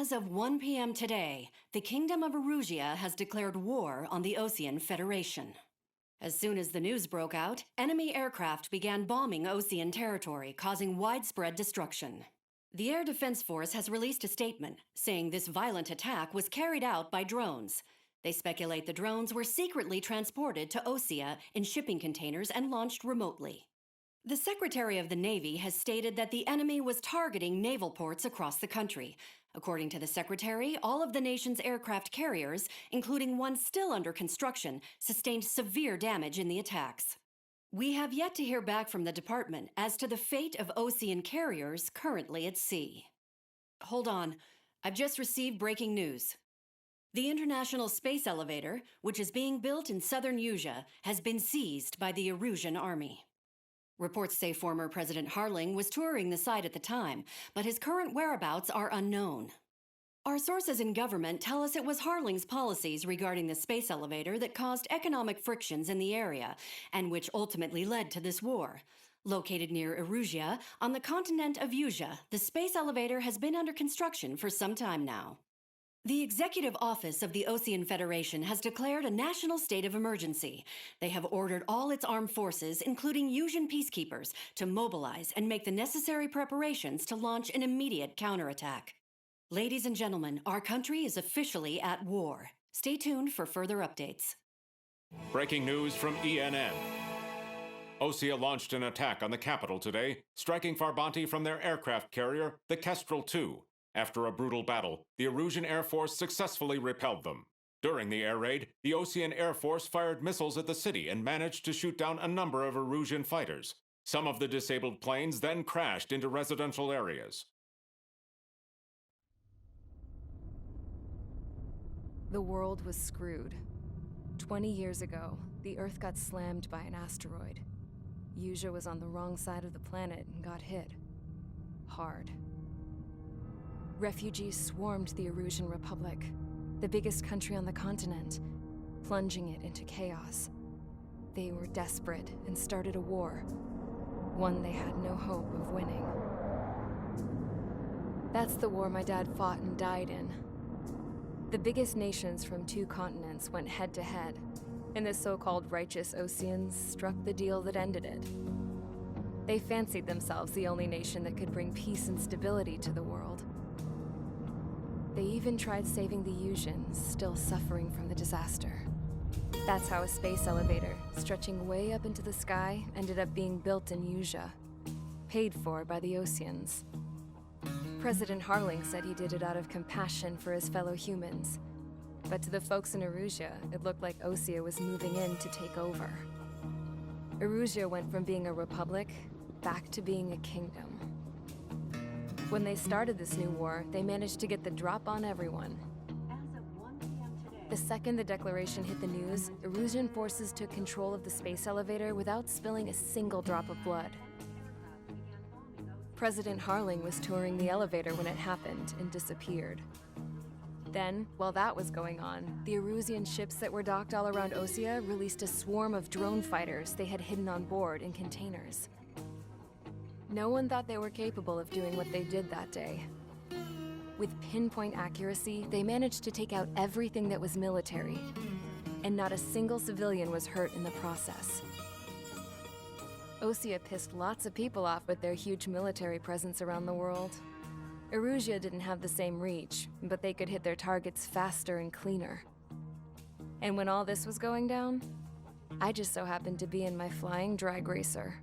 As of 1 p.m. today, the Kingdom of Erusea has declared war on the Osean Federation. As soon as the news broke out, enemy aircraft began bombing Osean territory, causing widespread destruction. The Air Defense Force has released a statement saying this violent attack was carried out by drones. They speculate the drones were secretly transported to Osea in shipping containers and launched remotely. The Secretary of the Navy has stated that the enemy was targeting naval ports across the country. According to the Secretary, all of the nation's aircraft carriers, including one still under construction, sustained severe damage in the attacks. We have yet to hear back from the department as to the fate of Osean carriers currently at sea. Hold on, I've just received breaking news. The International Space Elevator, which is being built in southern Usea, has been seized by the Erusean army. Reports say former President Harling was touring the site at the time, but his current whereabouts are unknown. Our sources in government tell us it was Harling's policies regarding the space elevator that caused economic frictions in the area, and which ultimately led to this war. Located near Erusea, on the continent of Usea, the space elevator has been under construction for some time now. The Executive Office of the Osean Federation has declared a national state of emergency. They have ordered all its armed forces, including Usea peacekeepers, to mobilize and make the necessary preparations to launch an immediate counterattack. Ladies and gentlemen, our country is officially at war. Stay tuned for further updates. Breaking news from ENN. Osea launched an attack on the capital today, striking Farbanti from their aircraft carrier, the Kestrel II. After a brutal battle, the Erusean Air Force successfully repelled them. During the air raid, the Osean Air Force fired missiles at the city and managed to shoot down a number of Erusean fighters. Some of the disabled planes then crashed into residential areas. The world was screwed. 20 years ago, the Earth got slammed by an asteroid. Usea was on the wrong side of the planet and got hit. Hard. Refugees swarmed the Erusean Republic, the biggest country on the continent, plunging it into chaos. They were desperate and started a war, one they had no hope of winning. That's the war my dad fought and died in. The biggest nations from 2 continents went head-to-head, and the so-called righteous Oseans struck the deal that ended it. They fancied themselves the only nation that could bring peace and stability to the world. They even tried saving the Useans, still suffering from the disaster. That's how a space elevator, stretching way up into the sky, ended up being built in Usea, paid for by the Oseans. President Harling said he did it out of compassion for his fellow humans. But to the folks in Erusea, it looked like Osea was moving in to take over. Erusea went from being a republic back to being a kingdom. When they started this new war, they managed to get the drop on everyone. As of 1 p.m. today, The second the declaration hit the news, Erusean forces took control of the space elevator without spilling a single drop of blood. President Harling was touring the elevator when it happened and disappeared. Then, while that was going on, the Erusean ships that were docked all around Osea released a swarm of drone fighters they had hidden on board in containers. No one thought they were capable of doing what they did that day. With pinpoint accuracy, they managed to take out everything that was military, and not a single civilian was hurt in the process. Osea pissed lots of people off with their huge military presence around the world. Erusea didn't have the same reach, but they could hit their targets faster and cleaner. And when all this was going down, I just so happened to be in my flying drag racer.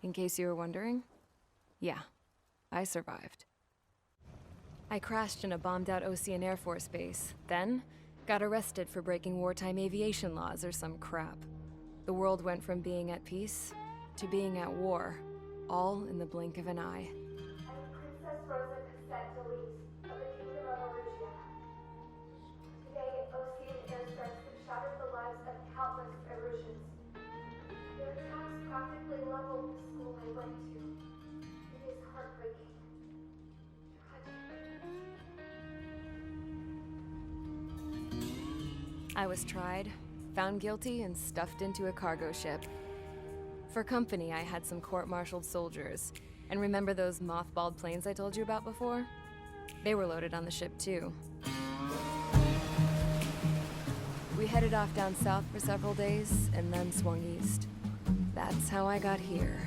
In case you were wondering, yeah, I survived. I crashed in a bombed-out Osean Air Force base, then got arrested for breaking wartime aviation laws or some crap. The world went from being at peace to being at war, all in the blink of an eye. Princess Rosa Cassette Delise of the Kingdom of Erusea. Today, Osean airstrikes have shattered the lives of countless Eruseans. Their attacks practically leveled the school I went to. It is heartbreaking. Tragic. I was tried, found guilty, and stuffed into a cargo ship. For company, I had some court-martialed soldiers. And remember those mothballed planes I told you about before? They were loaded on the ship, too. We headed off down south for several days, and then swung east. That's how I got here.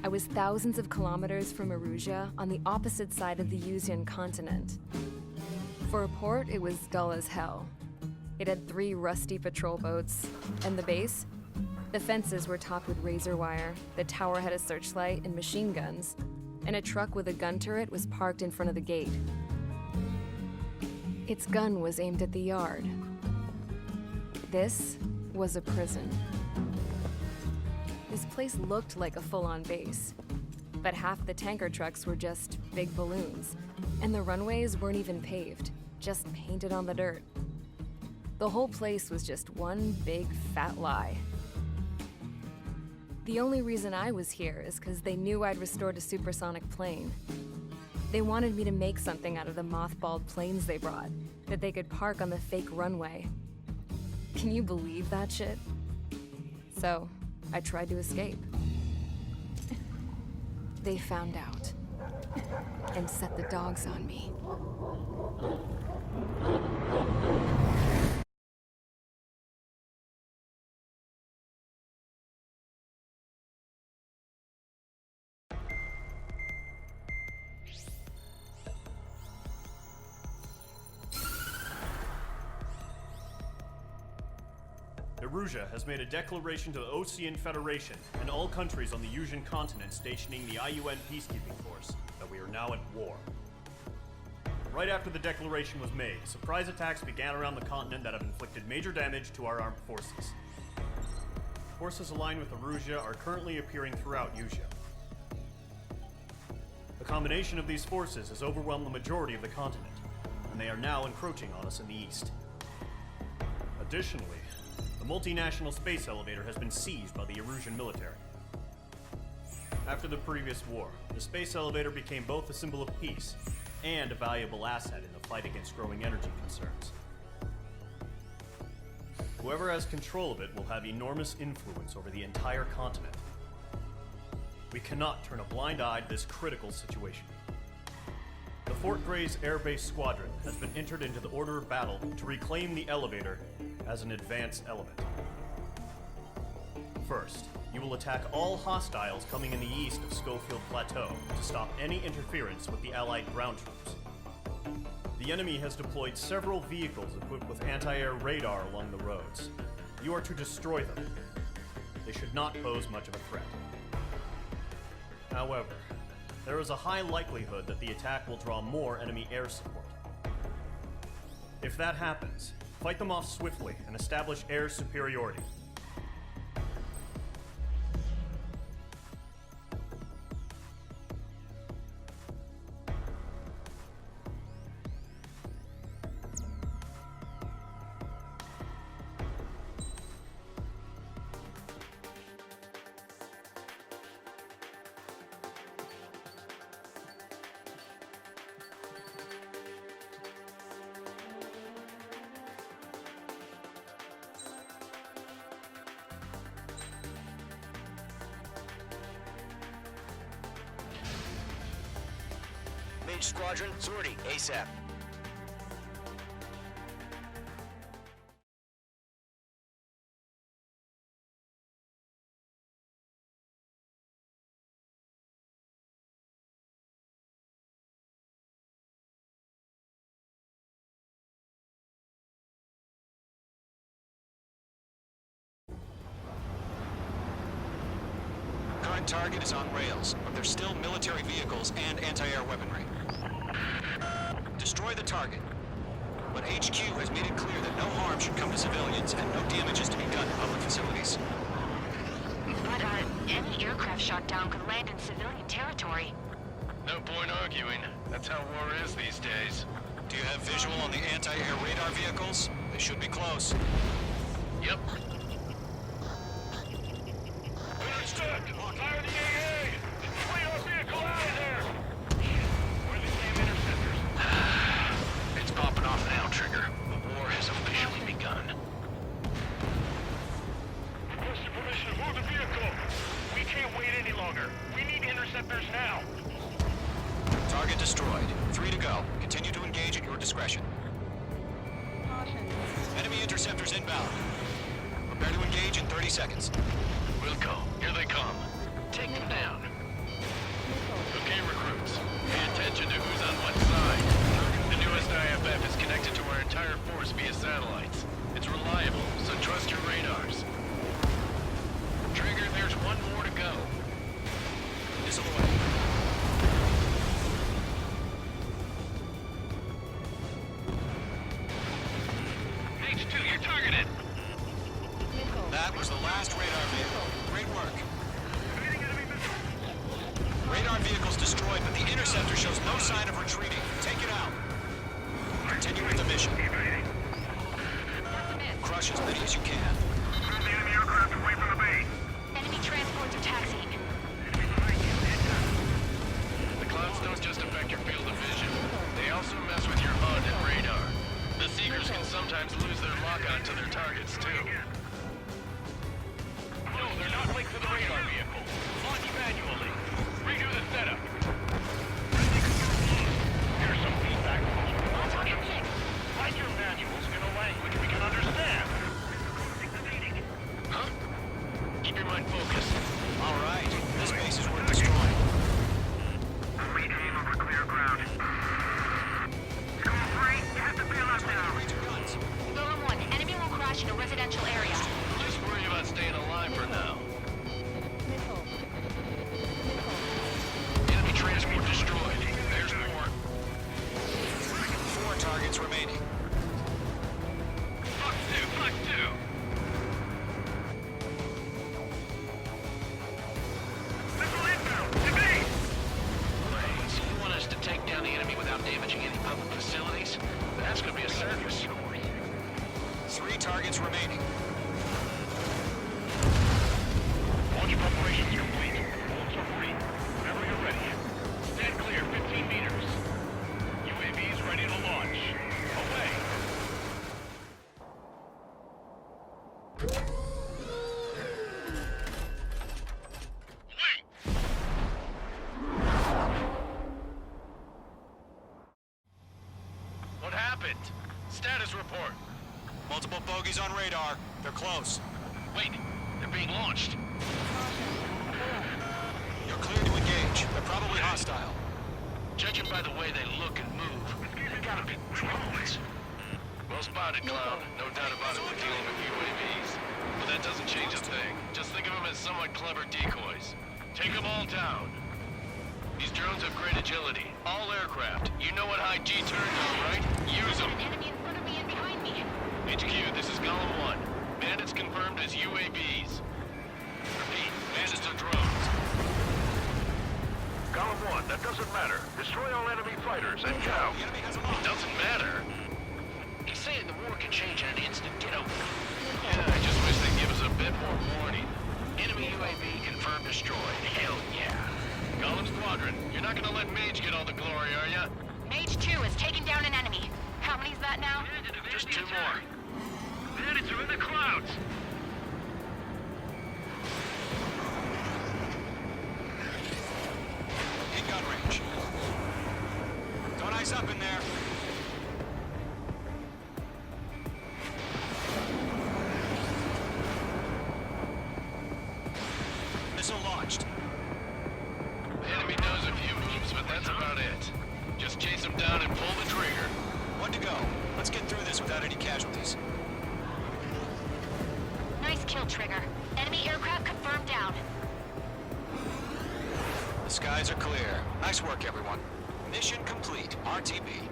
I was thousands of kilometers from Erusea, on the opposite side of the Usean continent. For a port, it was dull as hell. It had 3 rusty patrol boats, and the base? The fences were topped with razor wire, the tower had a searchlight and machine guns, and a truck with a gun turret was parked in front of the gate. Its gun was aimed at the yard. This was a prison. This place looked like a full-on base, but half the tanker trucks were just big balloons, and the runways weren't even paved, just painted on the dirt. The whole place was just one big fat lie. The only reason I was here is because they knew I'd restored a supersonic plane. They wanted me to make something out of the mothballed planes they brought, that they could park on the fake runway. Can you believe that shit? So, I tried to escape. They found out, and set the dogs on me. Erusea has made a declaration to the Osean Federation and all countries on the Usean continent stationing the IUN peacekeeping force that we are now at war. Right after the declaration was made, surprise attacks began around the continent that have inflicted major damage to our armed forces. Forces aligned with Erusea are currently appearing throughout Usea. The combination of these forces has overwhelmed the majority of the continent, and they are now encroaching on us in the east. Additionally, the multinational space elevator has been seized by the Erusean military. After the previous war, the space elevator became both a symbol of peace and a valuable asset in the fight against growing energy concerns. Whoever has control of it will have enormous influence over the entire continent. We cannot turn a blind eye to this critical situation. The Fort Gray's Air Base Squadron has been entered into the order of battle to reclaim the elevator as an advanced element. First, you will attack all hostiles coming in the east of Schofield Plateau to stop any interference with the Allied ground troops. The enemy has deployed several vehicles equipped with anti-air radar along the roads. You are to destroy them. They should not pose much of a threat. However, there is a high likelihood that the attack will draw more enemy air support. If that happens, fight them off swiftly and establish air superiority. Mage Squadron, sortie, ASAP. Current target is on rails, but there's still military vehicles and anti-air weaponry. Destroy the target. But HQ has made it clear that no harm should come to civilians and no damage is to be done to public facilities. But, any aircraft shot down could land in civilian territory. No point arguing. That's how war is these days. Do you have visual on the anti-air radar vehicles? They should be close. Yep. Understood! Fire the AA! Flee our vehicle out of there! We're the same interceptors. It's popping off now, Trigger. The war has officially begun. Orders now. Target destroyed. 3 to go. Continue to engage at your discretion. Enemy interceptors inbound. Prepare to engage in 30 seconds. Wilco, here they come. Take them down. Okay, recruits. Pay attention to who's on what side. The newest IFF is connected to our entire force via satellites. It's reliable, so trust your radars. Trigger, there's one more to go. Missile away. H2, you're targeted. That was the last radar vehicle. Great work. Radar vehicle's destroyed, but the interceptor shows no sign of retreating. Take it out. Continue with the mission. Crush as many as you can. Move the enemy aircraft away from the base. Enemy transports are taxiing. The clouds don't just affect your field of vision. They also mess with your HUD and radar. The Seekers can sometimes lose their lock-on to their targets, too. No, they're not linked to the radar vehicle. Launch manually. Redo the setup. Here's some feedback. Write your manuals in a language we can understand. Huh? Keep your mind focused. All right. This base is worth destroying. We aim over clear ground. Come free. You have to bail out now. Raise your guns. Golem 1, enemy will crash in a residential area. Just worry about staying alive for now. Enemy transport destroyed. There's more. 4 targets remaining. Fuck two. Missile inbound. To base. Blaze, you want us to take down the enemy without damaging any public facilities? That's gonna be a circus. 3 targets remaining. Launch preparations complete. Bolts are free. Whenever you're ready. Stand clear, 15 meters. UAVs ready to launch. Away. Wait! What happened? Status report. Multiple bogeys on radar. They're close. Wait, they're being launched. You're clear to engage. They're probably hostile. Judging by the way they look and move, they gotta be drones. Well spotted, Cloud. No doubt about it, we're dealing with UAVs. But that doesn't change a thing. Just think of them as somewhat clever decoys. Take them all down. These drones have great agility. All aircraft. You know what high G turns are, right? Use them. An enemy in front of me and behind me. HQ, this is Golem 1. Bandits confirmed as UAVs. Repeat, bandits are drones. Golem 1, that doesn't matter. Destroy all enemy fighters and get out. The enemy has a lock. Doesn't matter. He's saying the war can change in an instant. Get over it. Yeah, I just wish they'd give us a bit more warning. Enemy UAV confirmed destroyed. Hell yeah. Golem Squadron, you're not gonna let Mage get all the glory, are ya? Mage 2 has taken down an enemy. How many's that now? Just 2 more. Bandits are in the clouds. In gun range. Don't ice up in there. Missile launched. The enemy knows a few moves, but that's about it. Just chase them down and pull the trigger. 1 to go. Let's get through this without any casualties. Nice kill, Trigger. Enemy aircraft confirmed down. The skies are clear. Nice work, everyone. Mission complete. RTB.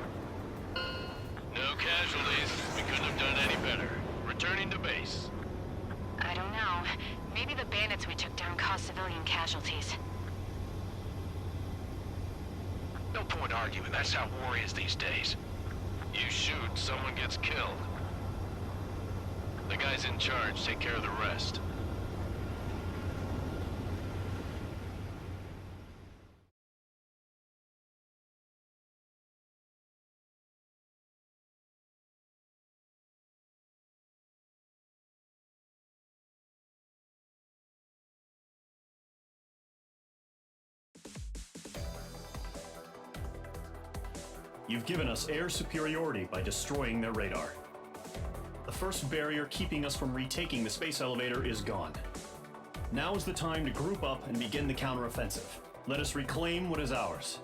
No casualties. We couldn't have done any better. Returning to base. I don't know. Maybe the bandits we took down caused civilian casualties. No point arguing. That's how war is these days. You shoot, someone gets killed. The guys in charge take care of the rest. You've given us air superiority by destroying their radar. The first barrier keeping us from retaking the space elevator is gone. Now is the time to group up and begin the counteroffensive. Let us reclaim what is ours.